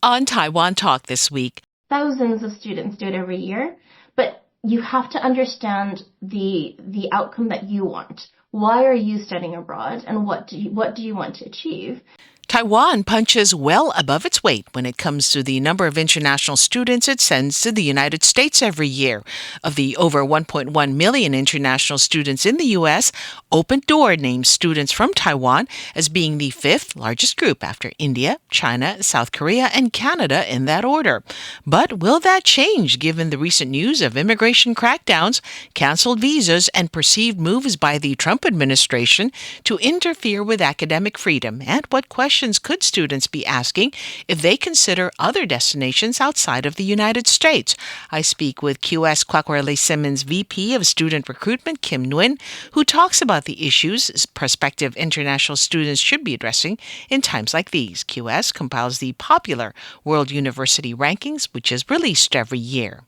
On Taiwan Talk this week, thousands of students do it every year, but you have to understand the outcome that you want. Why are you studying abroad, and what do you want to achieve? Taiwan punches well above its weight when it comes to the number of international students it sends to the United States every year. Of the over 1.1 million international students in the U.S., Open Door names students from Taiwan as being the fifth largest group after India, China, South Korea, and Canada in that order. But will that change given the recent news of immigration crackdowns, canceled visas, and perceived moves by the Trump administration to interfere with academic freedom? And what questions could students be asking if they consider other destinations outside of the United States? I speak with QS Quacquarelli Symonds VP of Student Recruitment Kym Nguyen, who talks about the issues prospective international students should be addressing in times like these. QS compiles the popular World University Rankings, which is released every year.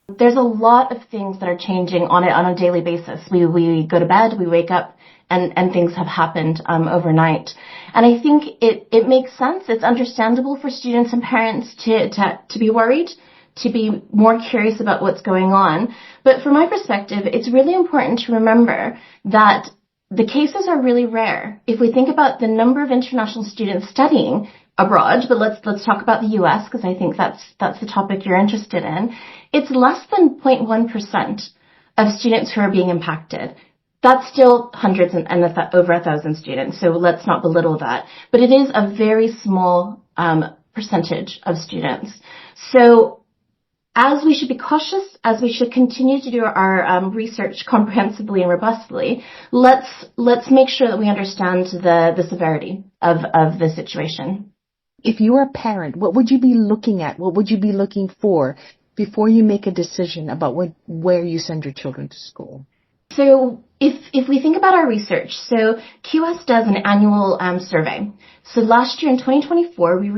There's a lot of things that are changing on a daily basis. We go to bed, we wake up, and things have happened overnight. And I think it makes sense. It's understandable for students and parents to be worried, to be more curious about what's going on. But from my perspective, it's really important to remember that the cases are really rare. If we think about the number of international students studying abroad, but let's talk about the U.S. because I think that's the topic you're interested in. It's less than 0.1% of students who are being impacted. That's still hundreds and over 1,000 students, so let's not belittle that. But it is a very small percentage of students. So as we should be cautious, as we should continue to do our research comprehensively and robustly, let's make sure that we understand the severity of the situation. If you're a parent, what would you be looking at? What would you be looking for before you make a decision about where you send your children to school? So if we think about our research, so QS does an annual survey. So last year in 2024, we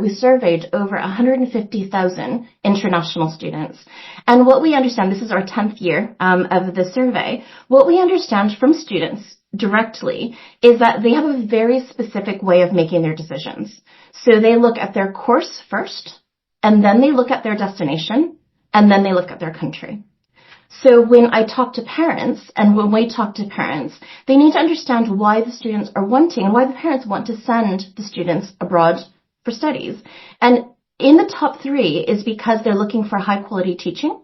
surveyed over 150,000 international students. And what we understand, this is our 10th year of the survey, what we understand from students directly is that they have a very specific way of making their decisions. So they look at their course first, and then they look at their destination, and then they look at their country. So when I talk to parents, and when we talk to parents, they need to understand why the students are wanting and why the parents want to send the students abroad for studies. And in the top three is because they're looking for high quality teaching.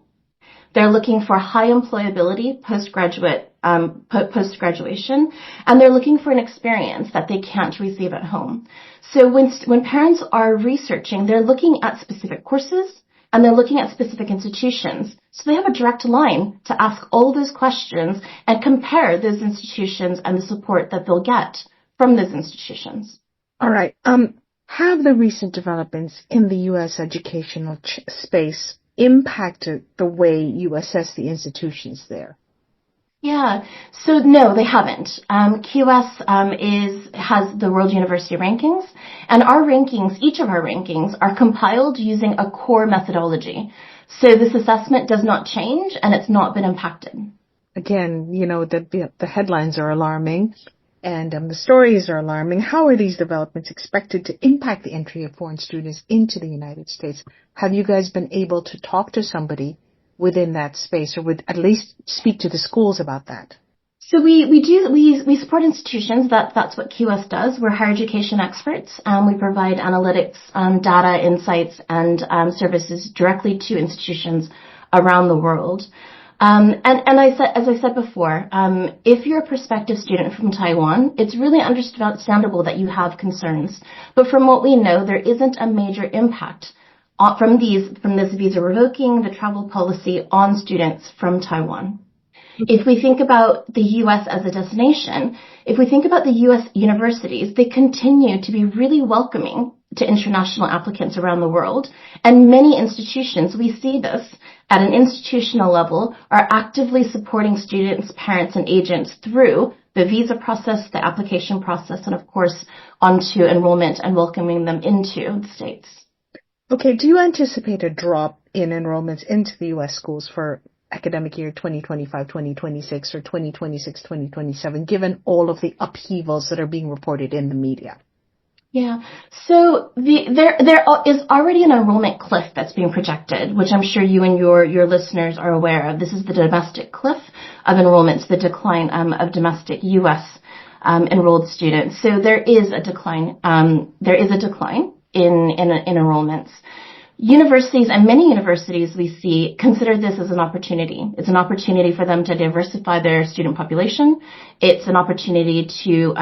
They're looking for high employability post-graduation, and they're looking for an experience that they can't receive at home. So when parents are researching, they're looking at specific courses, and they're looking at specific institutions. So they have a direct line to ask all those questions and compare those institutions and the support that they'll get from those institutions. All right. Have the recent developments in the U.S. educational space impacted the way you assess the institutions there? Yeah. So no, they haven't. QS has the World University Rankings, and our rankings, each of our rankings, are compiled using a core methodology. So this assessment does not change, and it's not been impacted. Again, the headlines are alarming, and the stories are alarming. How are these developments expected to impact the entry of foreign students into the United States? Have you guys been able to talk to somebody within that space, or would at least speak to the schools about that? So we support institutions. That's what QS does. We're higher education experts. We provide analytics, data, insights, and services directly to institutions around the world. As I said before, if you're a prospective student from Taiwan, it's really understandable that you have concerns. But from what we know, there isn't a major impact from this visa revoking, the travel policy on students from Taiwan. If we think about the U.S. as a destination, if we think about the U.S. universities, they continue to be really welcoming to international applicants around the world. And many institutions, we see this at an institutional level, are actively supporting students, parents, and agents through the visa process, the application process, and of course, onto enrollment and welcoming them into the States. Okay, do you anticipate a drop in enrollments into the U.S. schools for academic year 2025-2026 or 2026-2027, given all of the upheavals that are being reported in the media? Yeah. So there is already an enrollment cliff that's being projected, which I'm sure you and your listeners are aware of. This is the domestic cliff of enrollments, the decline of domestic U.S. Enrolled students. So there is a decline. There is a decline in enrollments. Universities, and many universities we see, consider this as an opportunity. It's an opportunity for them to diversify their student population. It's an opportunity to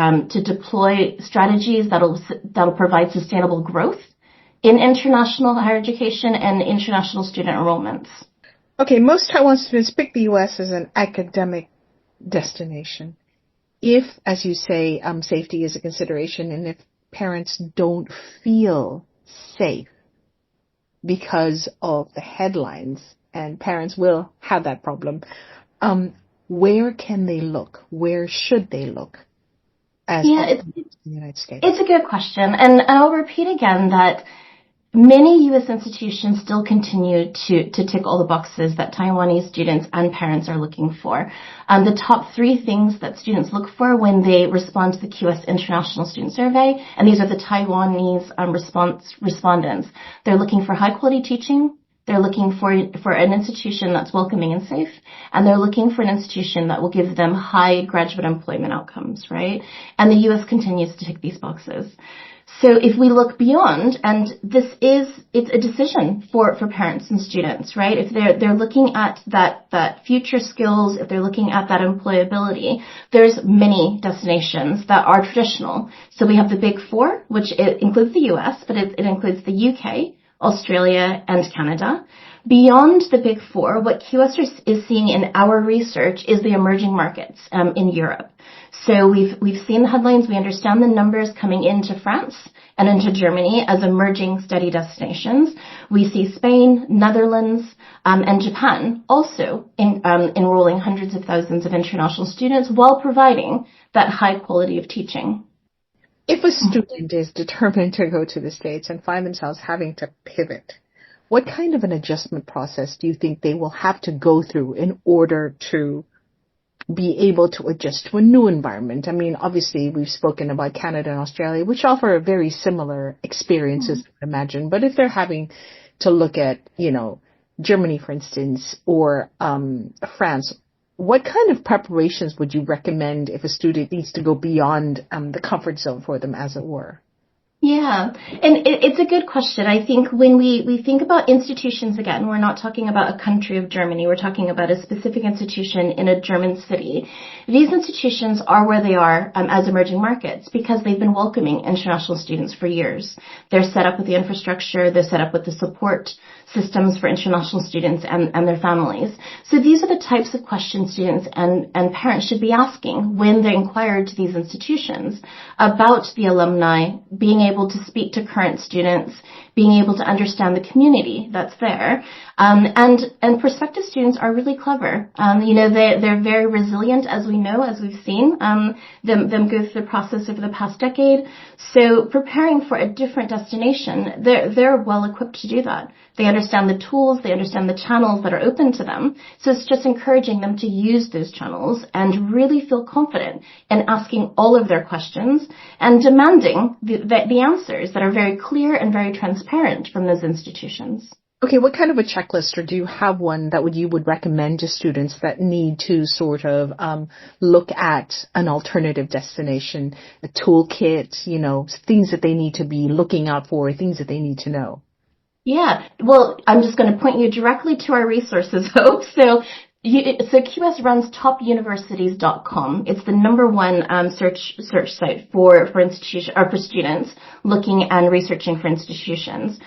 deploy strategies that'll provide sustainable growth in international higher education and international student enrollments. Okay, most Taiwan students pick the U.S. as an academic destination. If, as you say, safety is a consideration, and if parents don't feel safe because of the headlines, and parents will have that problem, where can they look? Where should they look as in the United States? It's a good question. And I'll repeat again that many U.S. institutions still continue to tick all the boxes that Taiwanese students and parents are looking for. The top 3 things that students look for when they respond to the QS International Student Survey, and these are the Taiwanese respondents. They're looking for high quality teaching. They're looking for an institution that's welcoming and safe, and they're looking for an institution that will give them high graduate employment outcomes, right? And the U.S. continues to tick these boxes. So if we look beyond, and it's a decision for parents and students, right? If they're looking at that future skills, if they're looking at that employability, there's many destinations that are traditional. So we have the Big Four, which it includes the US, but it includes the UK, Australia, and Canada. Beyond the Big Four, what QS is seeing in our research is the emerging markets in Europe. So we've seen the headlines. We understand the numbers coming into France and into Germany as emerging study destinations. We see Spain, Netherlands, and Japan also enrolling hundreds of thousands of international students while providing that high quality of teaching. If a student is determined to go to the States and find themselves having to pivot, what kind of an adjustment process do you think they will have to go through in order to be able to adjust to a new environment? I mean, obviously, we've spoken about Canada and Australia, which offer very similar experiences, I imagine. But if they're having to look at, Germany, for instance, or France, what kind of preparations would you recommend if a student needs to go beyond the comfort zone for them, as it were? Yeah, and it's a good question. I think when we think about institutions, again, we're not talking about a country of Germany. We're talking about a specific institution in a German city. These institutions are where they are as emerging markets because they've been welcoming international students for years. They're set up with the infrastructure. They're set up with the support systems for international students and their families. So these are the types of questions students and parents should be asking when they inquire to these institutions about the alumni, being able to speak to current students, being able to understand the community that's there. And prospective students are really clever. They're very resilient, as we know, as we've seen them go through the process over the past decade. So preparing for a different destination, they're well equipped to do that. They understand the tools, they understand the channels that are open to them. So it's just encouraging them to use those channels and really feel confident in asking all of their questions and demanding the answers that are very clear and very transparent from those institutions. Okay, what kind of a checklist, or do you have one that you would recommend to students that need to sort of look at an alternative destination, a toolkit, things that they need to be looking out for, things that they need to know? Yeah, well, I'm just going to point you directly to our resources, Hope. So QS runs topuniversities.com. It's the number one search site for institution or for students looking and researching for institutions.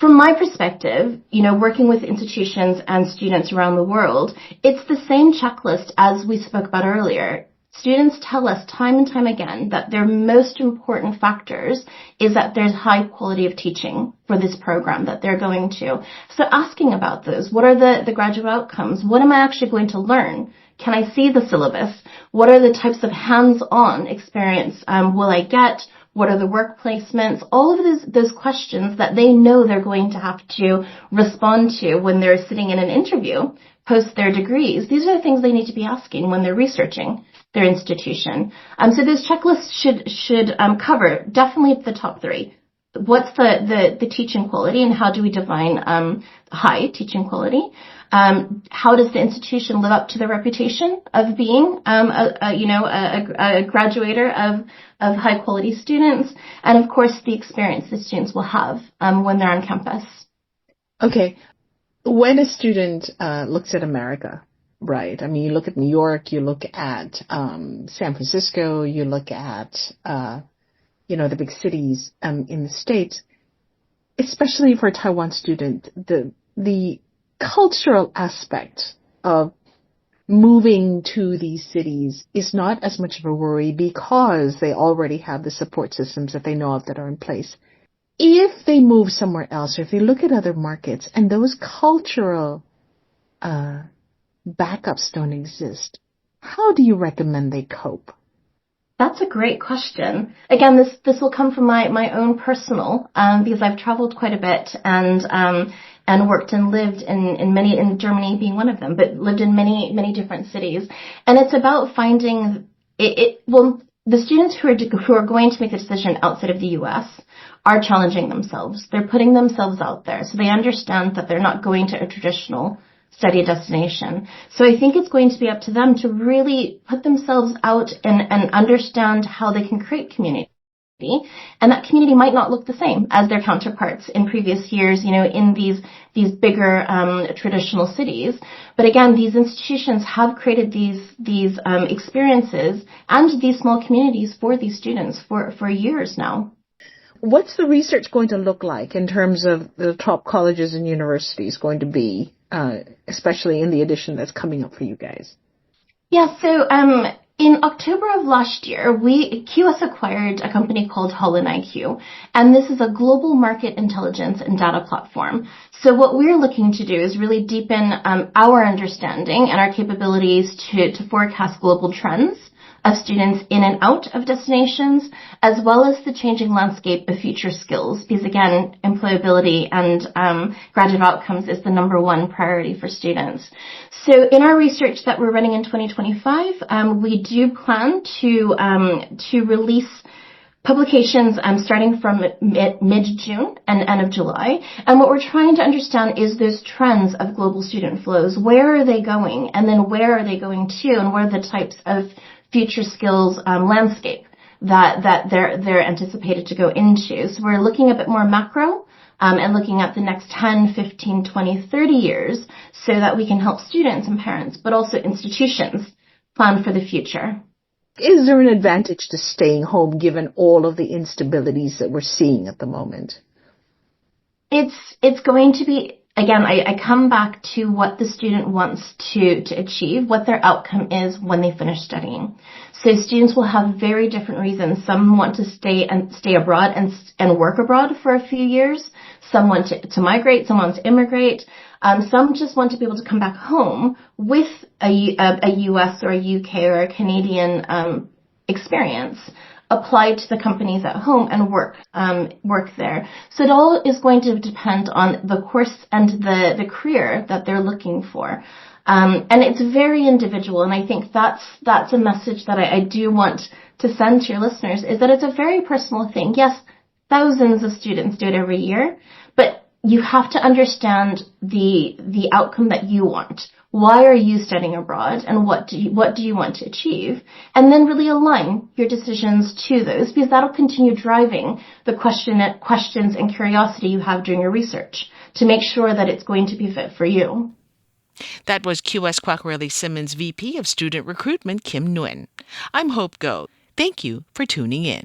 From my perspective, working with institutions and students around the world, it's the same checklist as we spoke about earlier. Students tell us time and time again that their most important factors is that there's high quality of teaching for this program that they're going to. So asking about those, what are the graduate outcomes? What am I actually going to learn? Can I see the syllabus? What are the types of hands-on experience will I get? What are the work placements? All of those questions that they know they're going to have to respond to when they're sitting in an interview post their degrees, these are the things they need to be asking when they're researching their institution. So those checklists should cover definitely the top three. What's the teaching quality, and how do we define high teaching quality? How does the institution live up to the reputation of being a graduator of high quality students, and of course the experience the students will have when they're on campus. Okay, when a student looks at America, right? I mean, you look at New York, you look at San Francisco, you look at the big cities in the States, especially for a Taiwan student, the cultural aspect of moving to these cities is not as much of a worry because they already have the support systems that they know of that are in place. If they move somewhere else, or if they look at other markets and those cultural backups don't exist, how do you recommend they cope? That's a great question. Again, this will come from my own personal, because I've traveled quite a bit and worked and lived in Germany being one of them, but lived in many different cities. And it's about finding the students who are going to make the decision outside of the U.S. are challenging themselves. They're putting themselves out there, so they understand that they're not going to a traditional study destination. So I think it's going to be up to them to really put themselves out and understand how they can create community. And that community might not look the same as their counterparts in previous years, in these bigger traditional cities. But again, these institutions have created these experiences and these small communities for these students for years now. What's the research going to look like in terms of the top colleges and universities going to be, especially in the edition that's coming up for you guys? Yeah, so in October of last year, QS acquired a company called Hardline IQ, and this is a global market intelligence and data platform. So what we're looking to do is really deepen our understanding and our capabilities to forecast global trends of students in and out of destinations, as well as the changing landscape of future skills, because again, employability and graduate outcomes is the number one priority for students. So in our research that we're running in 2025, we do plan to release publications starting from mid-June and end of July. And what we're trying to understand is those trends of global student flows. Where are they going? And then where are they going to? And what are the types of future skills landscape that they're anticipated to go into? So we're looking a bit more macro and looking at the next 10, 15, 20, 30 years so that we can help students and parents, but also institutions plan for the future. Is there an advantage to staying home given all of the instabilities that we're seeing at the moment? It's going to be, again, I come back to what the student wants to achieve, what their outcome is when they finish studying. So students will have very different reasons. Some want to stay abroad and work abroad for a few years. Some want to migrate. Some want to immigrate. Some just want to be able to come back home with a US or a UK or a Canadian experience applied to the companies at home and work there. So it all is going to depend on the course and the career that they're looking for. And it's very individual, and I think that's a message that I do want to send to your listeners, is that it's a very personal thing. Yes, thousands of students do it every year, but you have to understand the outcome that you want. Why are you studying abroad, and what do you want to achieve? And then really align your decisions to those, because that'll continue driving the questions and curiosity you have during your research to make sure that it's going to be fit for you. That was QS Quacquarelli Symonds VP of Student Recruitment, Kym Nguyen. I'm Hope Go. Thank you for tuning in.